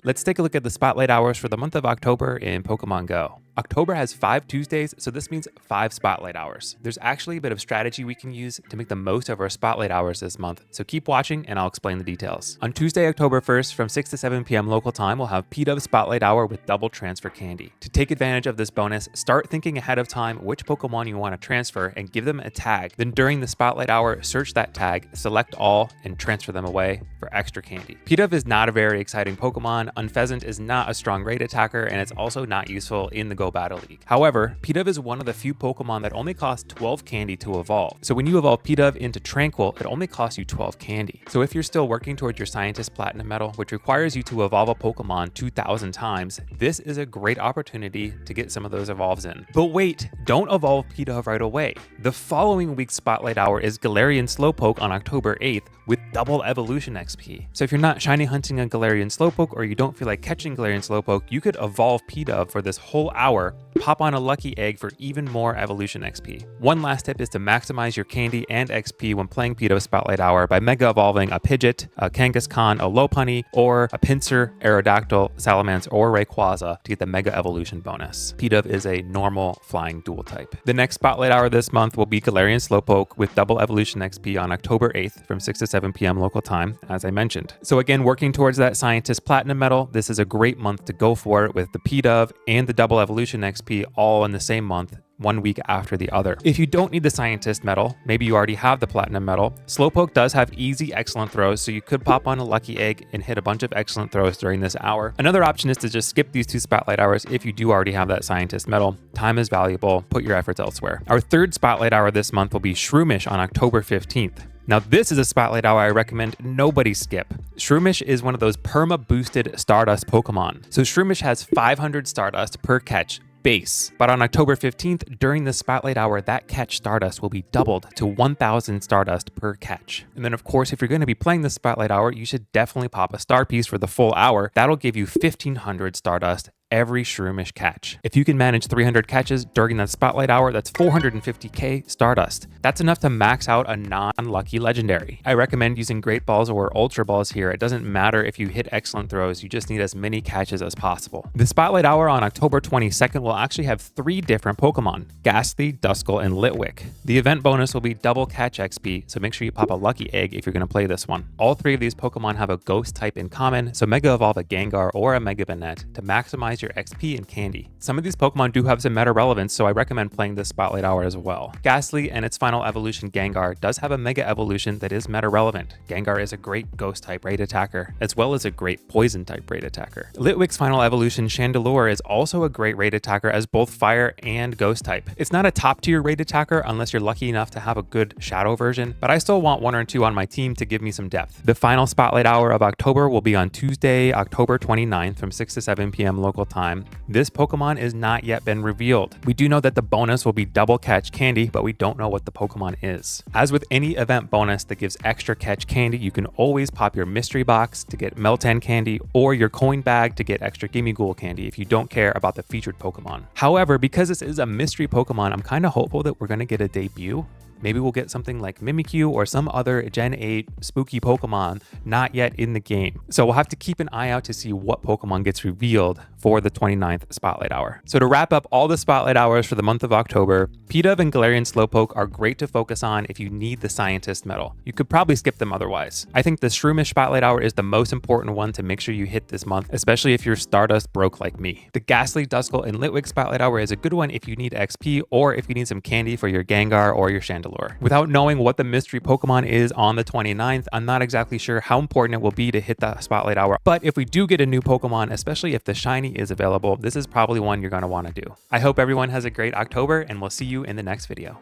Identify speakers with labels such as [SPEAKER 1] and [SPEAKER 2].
[SPEAKER 1] Let's take a look at the spotlight hours for the month of October in Pokemon Go. October has 5 Tuesdays, so this means 5 spotlight hours. There's actually a bit of strategy we can use to make the most of our spotlight hours this month, so keep watching and I'll explain the details. On Tuesday, October 1st from 6 to 7 p.m. local time, we'll have Pidove Spotlight Hour with double transfer candy. To take advantage of this bonus, start thinking ahead of time which Pokemon you want to transfer and give them a tag. Then during the spotlight hour, search that tag, select all, and transfer them away for extra candy. Pidove is not a very exciting Pokemon, Unpheasant is not a strong raid attacker, and it's also not useful in the Go Battle League. However, Pidove is one of the few Pokemon that only cost 12 candy to evolve. So when you evolve Pidove into Tranquil, it only costs you 12 candy. So if you're still working towards your Scientist Platinum Medal, which requires you to evolve a Pokemon 2,000 times, this is a great opportunity to get some of those evolves in. But wait, don't evolve Pidove right away. The following week's Spotlight Hour is Galarian Slowpoke on October 8th with double evolution XP. So if you're not shiny hunting a Galarian Slowpoke or you don't feel like catching Galarian Slowpoke, you could evolve Pidove for this whole hour, pop on a lucky egg for even more evolution XP. One last tip is to maximize your candy and XP when playing Pidove Spotlight Hour by mega evolving a Pidgeot, a Kangaskhan, a Lopunny, or a Pinsir, Aerodactyl, Salamence, or Rayquaza to get the mega evolution bonus. Pidove is a normal flying dual type. The next Spotlight Hour this month will be Galarian Slowpoke with double evolution XP on October 8th from 6 to 7 p.m. local time, as I mentioned. So again, working towards that Scientist Platinum Medal, this is a great month to go for it with the Pidove and the double evolution XP all in the same month, one week after the other. If you don't need the Scientist Medal, maybe you already have the Platinum Medal, Slowpoke does have easy excellent throws, so you could pop on a lucky egg and hit a bunch of excellent throws during this hour. Another option is to just skip these 2 spotlight hours if you do already have that Scientist Medal. Time is valuable, put your efforts elsewhere. Our third spotlight hour this month will be Shroomish on October 15th. Now this is a spotlight hour I recommend nobody skip. Shroomish is one of those perma-boosted Stardust Pokemon. So Shroomish has 500 Stardust per catch, base. But on October 15th, during the Spotlight Hour, that catch Stardust will be doubled to 1,000 Stardust per catch. And then of course, if you're going to be playing the Spotlight Hour, you should definitely pop a star piece for the full hour. That'll give you 1,500 Stardust every Shroomish catch. If you can manage 300 catches during that Spotlight Hour, that's 450k Stardust. That's enough to max out a non-lucky legendary. I recommend using Great Balls or Ultra Balls here. It doesn't matter if you hit excellent throws, you just need as many catches as possible. The Spotlight Hour on October 22nd will actually have 3 different Pokemon, Gastly, Duskull, and Litwick. The event bonus will be double catch XP, so make sure you pop a lucky egg if you're going to play this one. All 3 of these Pokemon have a ghost type in common, so mega evolve a Gengar or a Mega Banette to maximize your XP and candy. Some of these Pokemon do have some meta relevance, so I recommend playing this Spotlight Hour as well. Gastly and its final evolution Gengar does have a mega evolution that is meta relevant. Gengar is a great ghost type raid attacker, as well as a great poison type raid attacker. Litwick's final evolution Chandelure is also a great raid attacker as both fire and ghost type. It's not a top tier raid attacker unless you're lucky enough to have a good shadow version, but I still want 1 or 2 on my team to give me some depth. The final Spotlight Hour of October will be on Tuesday, October 29th from 6 to 7 p.m. local time. This Pokemon is not yet been revealed. We do know that the bonus will be double catch candy, but we don't know what the Pokemon is. As with any event bonus that gives extra catch candy, you can always pop your mystery box to get Meltan candy or your coin bag to get extra Gimmighoul candy if you don't care about the featured Pokemon. However, because this is a mystery Pokemon, I'm kind of hopeful that we're going to get a debut. Maybe we'll get something like Mimikyu or some other Gen 8 spooky Pokemon not yet in the game. So we'll have to keep an eye out to see what Pokemon gets revealed for the 29th Spotlight Hour. So to wrap up all the Spotlight Hours for the month of October, Pidove and Galarian Slowpoke are great to focus on if you need the Scientist Medal. You could probably skip them otherwise. I think the Shroomish Spotlight Hour is the most important one to make sure you hit this month, especially if you're Stardust broke like me. The Gastly, Duskull, and Litwick Spotlight Hour is a good one if you need XP or if you need some candy for your Gengar or your Chandelure. Without knowing what the mystery Pokemon is on the 29th, I'm not exactly sure how important it will be to hit the Spotlight Hour, but if we do get a new Pokemon, especially if the shiny is available, this is probably one you're going to want to do. I hope everyone has a great October, and we'll see you in the next video.